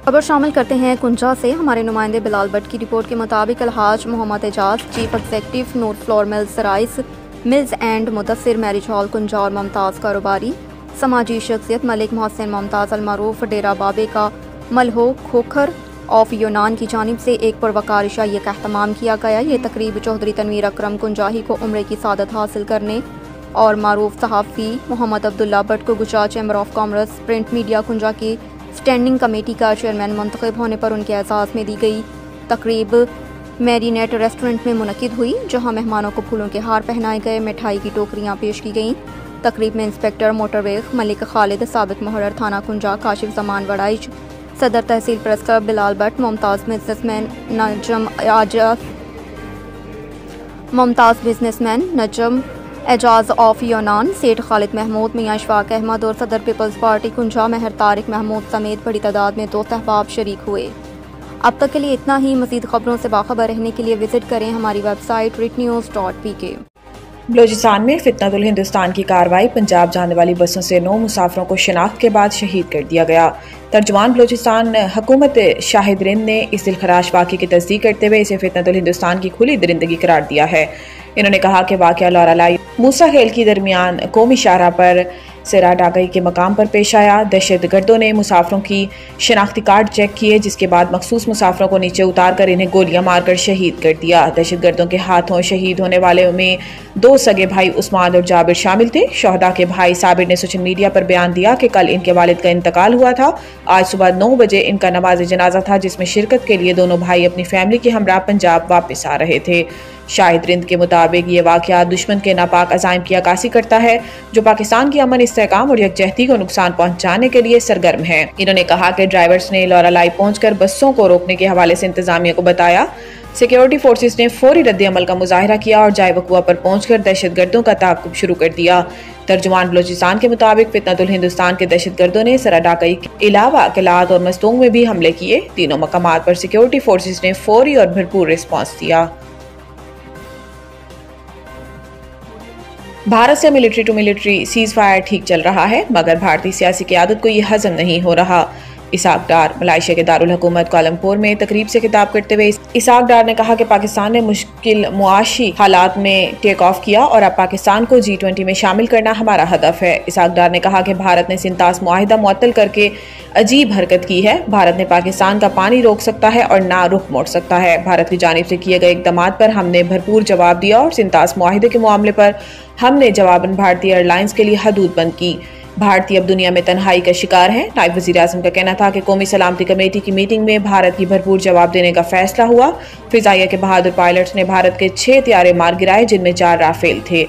खबर शामिल करते हैं कुंजा से। हमारे नुमाइंदे बिलाल भट्ट की रिपोर्ट के मुताबिक Alhaj Mohammad Ejaz, chief executive Noor flour mills rice mills and Mudassir marriage hall Kunja और मुमताज़ कारोबारी समाजी शख्सियत मलिक मोहसिन मुमताज़ अलमारूफ डेरा बाबे का मलहो खोखर ऑफ यूनान की जानिब से एक पुरवकार इशाइये का अहतमाम किया गया। ये तकरीब चौधरी तनवीर अकरम कुंजाही को उम्रे की सादत हासिल करने और मारूफ सहाफ़ी मोहम्मद अब्दुल्ला भट्ट को Gujrat chamber of commerce print media Kunja की स्टैंडिंग कमेटी का चेयरमैन मुंतखब होने पर उनके एजाज़ में दी गई। तकरीब मैरीनेट रेस्टोरेंट में मुनक़िद हुई, जहां मेहमानों को फूलों के हार पहनाए गए, मिठाई की टोकरियां पेश की गईं। तकरीब में इंस्पेक्टर मोटरवेज मलिक खालिद, साबिक मुहर्रर थाना कुंजा काशिफ जमान वड़ाइच, सदर तहसील press club Bilal Bhatt, Mumtaz businessman Najam Ejaz of यूनान, सेठ खालिद महमूद, मियाँ इशफाक अहमद और सदर पीपल्स पार्टी कुंजा महर तारिक महमूद समेत बड़ी तादाद में दोस्त अहबाब शरीक हुए। अब तक के लिए इतना ही। मज़ीद खबरों से बाखबर रहने के लिए विजिट करें हमारी वेबसाइट ritnews.pk। बलोचिस्तान में फितनतुल हिंदुस्तान की कार्रवाई। पंजाब जाने वाली बसों से 9 मुसाफिरों को शिनाख्त के बाद शहीद कर दिया गया। तर्जुमान बलोचिस्तान हुकूमत शाहिद रिंद ने इस दिलखराश वाक़े की तस्दीक करते हुए इसे फितनतुल हिंदुस्तान की खुली दरिंदगी करार दिया है। इन्होंने कहा कि वाक़या लौरालाई मूसा खेल की दरमियान कौमी शाहराह पर सिरा डागई के मकाम पर पेश आया। दहशत गर्दों ने मुसाफिरों की शनाख्ती कार्ड चेक किए, जिसके बाद मखसूस मुसाफिरों को नीचे उतार कर इन्हें गोलियां मारकर शहीद कर दिया। दहशत गर्दों के हाथों शहीद होने वाले में 2 सगे भाई उस्मान और जाबिर शामिल थे। शोहदा के भाई साबिर ने सोशल मीडिया पर बयान दिया कि कल इनके वालिद का इंतकाल हुआ था। आज सुबह 9 बजे इनका नमाज जनाजा था, जिसमें शिरकत के लिए दोनों भाई अपनी फैमिली के हमरा पंजाब वापस आ रहे थे। शाहिद रिंद के मुताबिक ये वाक़या दुश्मन के नापाक अज़ाइम की अक्कासी करता है, जो पाकिस्तान की अमन इस्तेहकाम और यकजहती को नुकसान पहुँचाने के लिए सरगर्म है। इन्होंने कहा कि ड्राइवर्स ने लौरालाई पहुँचकर बसों को रोकने के हवाले से इंतजामिया को बताया। सिक्योरिटी फोर्सेस ने फौरी रद्द अमल का मुजाहिरा किया और जाए वकुआ पर पहुंचकर दहशत गर्दों का ताक़ुब शुरू कर दिया। तर्जुमान बलोचिस्तान के मुताबिक फितनतुल हिंदुस्तान के दहशत गर्दों ने सराडाकई के अलावा किलात और मस्तूंग में भी हमले किए। तीनों मकामात पर सिक्योरिटी फोर्सेस ने फौरी और भरपूर रिस्पॉन्स दिया। भारत से military to military ceasefire ठीक चल रहा है, मगर भारतीय सियासी क़यादत को यह हजम नहीं हो रहा। इसाक डार मलाइशिया के दारुल हुकूमत कोलंबोर में तकरीब से खिताब करते हुए इसाक डार ने कहा कि पाकिस्तान ने मुश्किल मुआशी हालात में टेक ऑफ किया और अब पाकिस्तान को G20 में शामिल करना हमारा हदफ है। इसाक डार ने कहा कि भारत ने सिंतास मुआहिदा मुअत्तल करके अजीब हरकत की है। भारत ने पाकिस्तान का पानी रोक सकता है और ना रुख मोड़ सकता है। भारत की जानिब से किए गए इक़दाम पर हमने भरपूर जवाब दिया और सिंतास मुआहिदे के मामले पर हमने जवाबन भारतीय एयरलाइंस के लिए हदूद बंद की। भारतीय अब दुनिया में तन्हाई का शिकार है। नायब वज़ीर आज़म का कहना था कि कौमी सलामती कमेटी की मीटिंग में भारत की भरपूर जवाब देने का फैसला हुआ। फिजाइया के बहादुर पायलट्स ने भारत के 6 त्यारे मार गिराए, जिनमें 4 राफेल थे।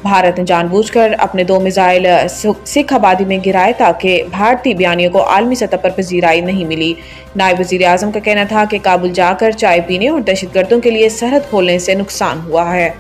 भारत ने जानबूझकर अपने 2 मिसाइल सिख आबादी में गिराए ताकि भारतीय बयानियों को आलमी सतह पर पजीराई नहीं मिली। नायब वज़ीर आज़म का कहना था कि काबुल जाकर चाय पीने और दहशत गर्दों के लिए सरहद खोलने से नुकसान हुआ है।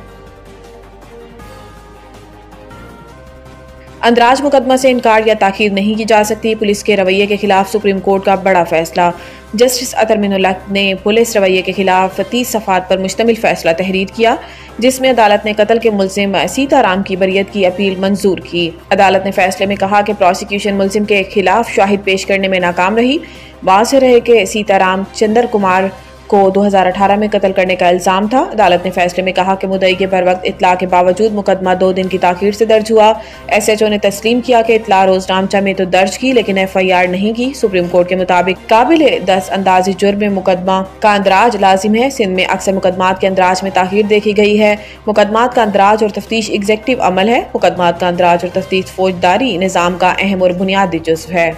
अंदराज मुकदमा से इनकार या ताखीर नहीं की जा सकती। पुलिस के रवैये के खिलाफ सुप्रीम कोर्ट का बड़ा फैसला। जस्टिस अतर मिनुल्लाह ने पुलिस रवैये के खिलाफ 30 सफ़ात पर मुश्तमिल फैसला तहरीर किया, जिसमें अदालत ने कत्ल के मुलजिम सीताराम की बरियत की अपील मंजूर की। अदालत ने फैसले में कहा कि प्रोसिक्यूशन मुलजिम के खिलाफ शाहिद पेश करने में नाकाम रही। वाज़ेह रहे कि सीताराम चंद्र कुमार को 2018 में कत्ल करने का इल्ज़ाम था। अदालत ने फैसले में कहा कि मुद्दई के बरवक्त इत्ला के बावजूद मुकदमा 2 दिन की ताख़ीर से दर्ज हुआ। SHO ने तस्लीम किया कि इत्ला रोजनामचा में तो दर्ज की, लेकिन FIR नहीं की। सुप्रीम कोर्ट के मुताबिक काबिल 10 अंदाज़ी जुर्म में मुकदमा का अंदराज लाजिम है। सिंध में अक्सर मुकदमात के अंदराज में ताख़ीर देखी गई है। मुकदमात का अंदराज और तफ्तीश एग्जीक्यूटिव अमल है। मुकदमात का अंदराज और तफ्तीश फौजदारी निज़ाम का अहम और बुनियादी जुज़्व है।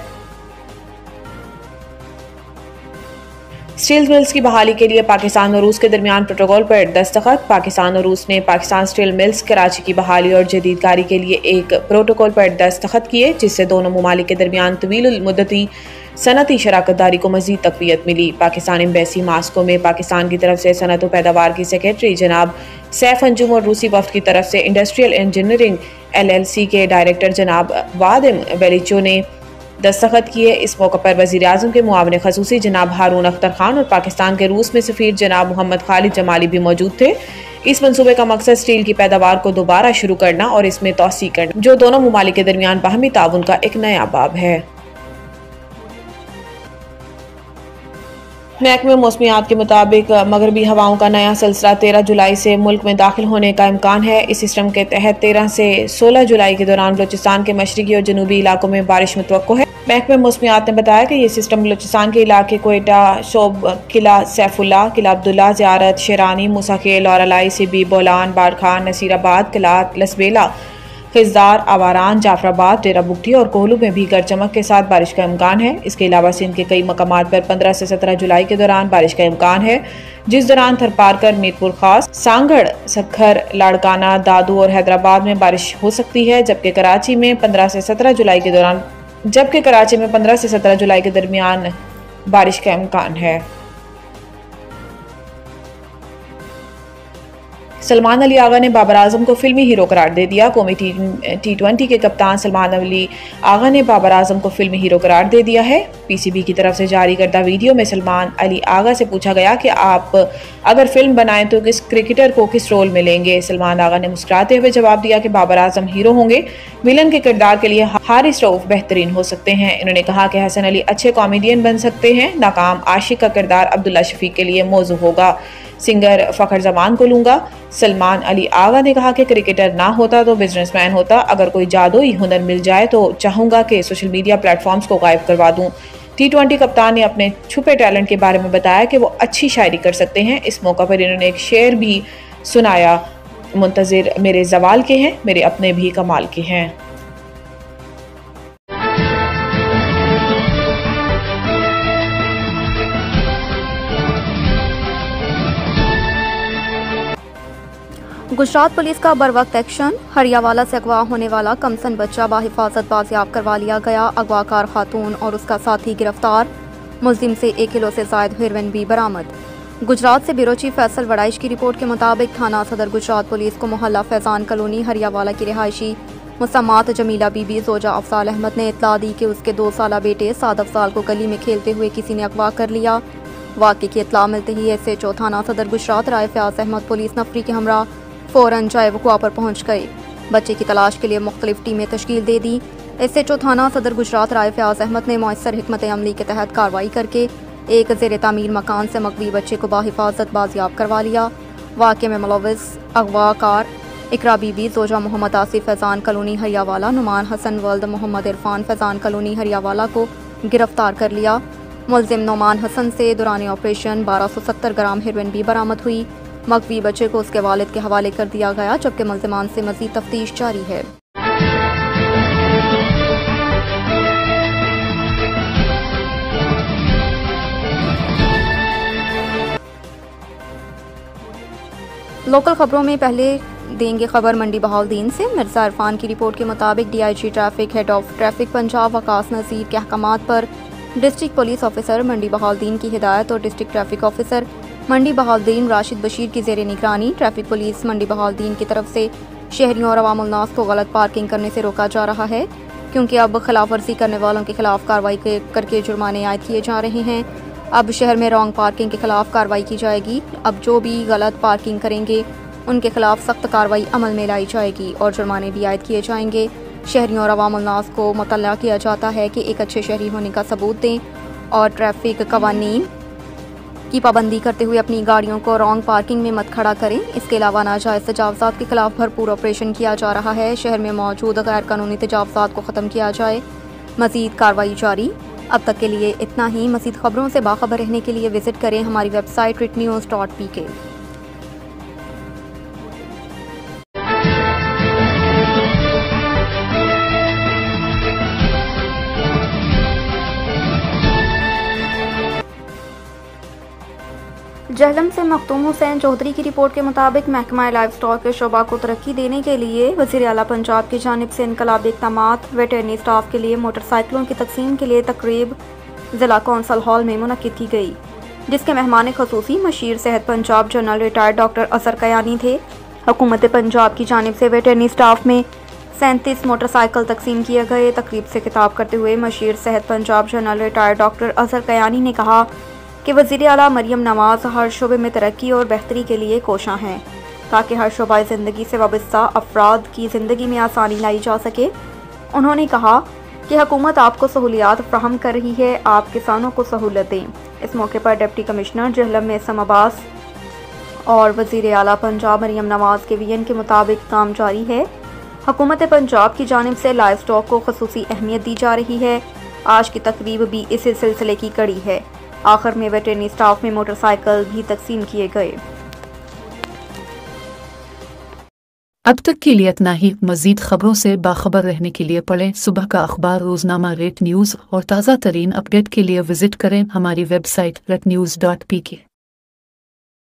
स्टील मिल्स की बहाली के लिए पाकिस्तान और रूस के दरमियान प्रोटोकॉल पर दस्तखत। पाकिस्तान और रूस ने पाकिस्तान स्टील मिल्स कराची की बहाली और जदीदकारी के लिए एक प्रोटोकॉल पर दस्तखत किए, जिससे दोनों ममालिक के दरमियान तवील मुद्दती सनती शराकतदारी को मज़ीद तक़वियत मिली। पाकिस्तान एम्बेसी मास्को में पाकिस्तान की तरफ से सनत व पैदावार की सेक्रेटरी जनाब सैफ अंजुम और रूसी वफ़द की तरफ से इंडस्ट्रियल इंजीनियरिंग LLC के डायरेक्टर जनाब वादिम वेलिचो ने दस्तखत किए। इस मौके पर वज़ीर आज़म के मुआविन ख़ुसूसी जनाब हारून अख्तर खान और पाकिस्तान के रूस में सफ़ीर जनाब मोहम्मद खालिद जमाली भी मौजूद थे। इस मंसूबे का मकसद स्टील की पैदावार को दोबारा शुरू करना और इसमें तौसी करना, जो दोनों ममालिक के दरमियान बाहमी ताउन का एक नया बाब है। महकमे मौसमियात के मुताबिक मगरबी हवाओं का नया सिलसिला 13 जुलाई से मुल्क में दाखिल होने का इम्कान है। इस सिस्टम के तहत 13 से 16 जुलाई के दौरान बलूचिस्तान के मशरकी और जनूबी इलाकों में बारिश मुतवक्को है। महकमे मौसमियात ने बताया कि ये सिस्टम बलूचिस्तान के इलाके कोयटा, शोब, किला सैफुल्ला, किला अब्दुल्ला, ज़ियारत, शेरानी, मूसाखेल, लौरालाई, सिबी, बोलान, बाड़खान, नसीराबाद, किलात, लसबेला, खिजदार, आवारान, जाफराबाद, डेरा बुगटी और कोहलू में भी गरज चमक के साथ बारिश का इम्कान है। इसके अलावा सिंध के कई मकामात पर 15 से 17 जुलाई के दौरान बारिश का इम्कान है, जिस दौरान थरपारकर, मीरपुर खास, सांगड़, सखर, लाड़काना, दादू और हैदराबाद में बारिश हो सकती है, जबकि कराची में 15 से 17 जुलाई के दरमियान बारिश का इम्कान है। सलमान अली आगा ने बाबर आजम को फिल्मी हीरो करार दे दिया। कौमी T20 के कप्तान सलमान अली आगा ने बाबर आजम को फिल्मी हीरो करार दे दिया है। PCB की तरफ से जारी करदा वीडियो में सलमान अली आगा से पूछा गया कि आप अगर फिल्म बनाएं तो किस क्रिकेटर को किस रोल में लेंगे। सलमान आगा ने मुस्कुराते हुए जवाब दिया कि बाबर आजम हीरो होंगे, विलन के किरदार के लिए हारिस रऊफ बेहतरीन हो सकते हैं। इन्होंने कहा कि हसन अली अच्छे कॉमेडियन बन सकते हैं, नाकाम आशिक का किरदार अब्दुल्ला शफीक के लिए मौजू होगा, सिंगर फखर जमान को लूंगा। सलमान अली आगा ने कहा कि क्रिकेटर ना होता तो बिजनेसमैन होता, अगर कोई जादुई हुनर मिल जाए तो चाहूंगा कि सोशल मीडिया प्लेटफॉर्म्स को गायब करवा दूं। T20 कप्तान ने अपने छुपे टैलेंट के बारे में बताया कि वो अच्छी शायरी कर सकते हैं। इस मौका पर इन्होंने एक शेर भी सुनाया, मुंतजिर मेरे जवाल के हैं, मेरे अपने भी कमाल के हैं। गुजरात पुलिस का बरवक्त एक्शन, हरियावाला से अगवा होने वाला कमसन बच्चा बाहिफाजत बाजियाब करवा लिया गया। अगवाकार खातून और उसका साथी गिरफ्तार, मुलजिम से 1 किलो से ज़ायद हेरोइन भी बरामद। गुजरात से ब्यूरो चीफ फैसल वड़ाइश की रिपोर्ट के मुताबिक थाना सदर गुजरात पुलिस को मोहल्ला फैजान कॉलोनी हरियावाला की रिहायशी मुसम्मात जमीला बीबी जोजा अफजाल अहमद ने इतला दी कि उसके 2 साला बेटे साद अफजाल को गली में खेलते हुए किसी ने अगवा कर लिया। वाक़े की इतला मिलते ही SHO थाना सदर गुजरात राय फ़याज़ अहमद पुलिस नफरी के हमरा फ़ौरन जाए वक़ुआ पर पहुँच गए। बच्चे की तलाश के लिए मुख्तलिफ टीमें तश्कील दे दी। SHO थाना सदर गुजरात राय फ़याज़ अहमद ने मौसर हिकमत अमली के तहत कार्रवाई करके एक ज़ेर तामीर मकान से मकवी बच्चे को बाहिफाजत बाजियाब करवा लिया। वाक़े में मुलव्विस अगवाकार इकरा बीबी, जोजा मोहम्मद आसिफ फैज़ान कॉलोनी हरियावाला, नुमान हसन वल्द मोहम्मद इरफान फैज़ान कॉलोनी हरियावाला को गिरफ्तार कर लिया। मुलजिम नुमान हसन से दौरान ऑपरेशन 1270 ग्राम हेरोइन भी बरामद हुई। मकवी बच्चे को उसके वालिद के हवाले कर दिया गया, जबकि मुल्ज़िमान से मज़ीद तफ्तीश जारी है। लोकल खबरों में पहले देंगे खबर मंडी बहाउद्दीन से। मिर्ज़ा इरफान की रिपोर्ट के मुताबिक DIG traffic head of traffic Punjab Waqas Nazir के अहकामात पर district police officer Mandi Bahauddin की हिदायत और district traffic officer Mandi Bahauddin Rashid Bashir की ज़ेर निगरानी ट्रैफिक पुलिस मंडी बहाउद्दीन की तरफ से शहरियों और अवामुल नास को गलत पार्किंग करने से रोका जा रहा है, क्योंकि अब खिलाफ वर्जी करने वालों के खिलाफ कार्रवाई करके जुर्माने आयद किए जा रहे हैं। अब शहर में रॉन्ग पार्किंग के खिलाफ कार्रवाई की जाएगी। अब जो भी गलत पार्किंग करेंगे उनके खिलाफ सख्त कार्रवाई अमल में लाई जाएगी और जुर्माने भी आयद किए जाएंगे। शहरियों और अवामुल नास को मुतल्ला किया जाता है कि एक अच्छे शहरी होने का सबूत दें और ट्रैफिक कवानीन की पाबंदी करते हुए अपनी गाड़ियों को रॉन्ग पार्किंग में मत खड़ा करें। इसके अलावा नाजायज़ तजावज़ात के खिलाफ भरपूर ऑपरेशन किया जा रहा है। शहर में मौजूद गैर कानूनी तजावज़ात को ख़त्म किया जाए। मज़ीद कार्रवाई जारी। अब तक के लिए इतना ही। मज़ीद खबरों से बाखबर रहने के लिए विज़िट करें हमारी वेबसाइट ritnews.pk। जहलम से मखदूम हुसैन चौधरी की रिपोर्ट के मुताबिक महकमा लाइव स्टॉक के शोबा को तरक्की देने के लिए वज़ीर आला पंजाब की जानिब से इनकलाबी इक़दामात, वेटरनरी स्टाफ के लिए मोटरसाइकिलों की तकसीम के लिए तकरीब ज़िला कौंसल हॉल में मुनक्किद की गई, जिसके मेहमान ख़ुसूसी मशीर सेहत पंजाब जनरल रिटायर्ड डॉक्टर असर कयानी थे। हुकूमत पंजाब की जानिब से वेटरनरी स्टाफ में 37 मोटरसाइकिल तकसीम किए गए। तकरीब से खिताब करते हुए मशीर सेहत पंजाब जनरल रिटायर्ड डॉक्टर असर कयानी ने कहा कि वज़ीर आला मरियम नवाज़ हर शोबे में तरक्की और बेहतरी के लिए कोशां हैं, ताकि हर शोबा ज़िंदगी से वाबस्ता अफराद की ज़िंदगी में आसानी लाई जा सके। उन्होंने कहा कि हुकूमत आपको सहूलियात फ्राहम कर रही है, आप किसानों को सहूलत दें। इस मौके पर डिप्टी कमिश्नर जहलम मेसम अब्बास और वज़ीर आला पंजाब मरियम नवाज के वीएन के मुताबिक काम जारी है। हुकूमत पंजाब की जानिब से लाइव स्टॉक को खसूसी अहमियत दी जा रही है। आज की तकरीब भी इसी सिलसिले की कड़ी है। आखिर में वेटरनरी स्टाफ में मोटरसाइकिल भी तकसीम किए गए। अब तक के लिए इतना ही। मज़ीद खबरों से बाखबर रहने के लिए पढ़ें सुबह का अखबार, रोजनामा रेट न्यूज़ और ताज़ा तरीन अपडेट के लिए विजिट करें हमारी वेबसाइट retnews.pk।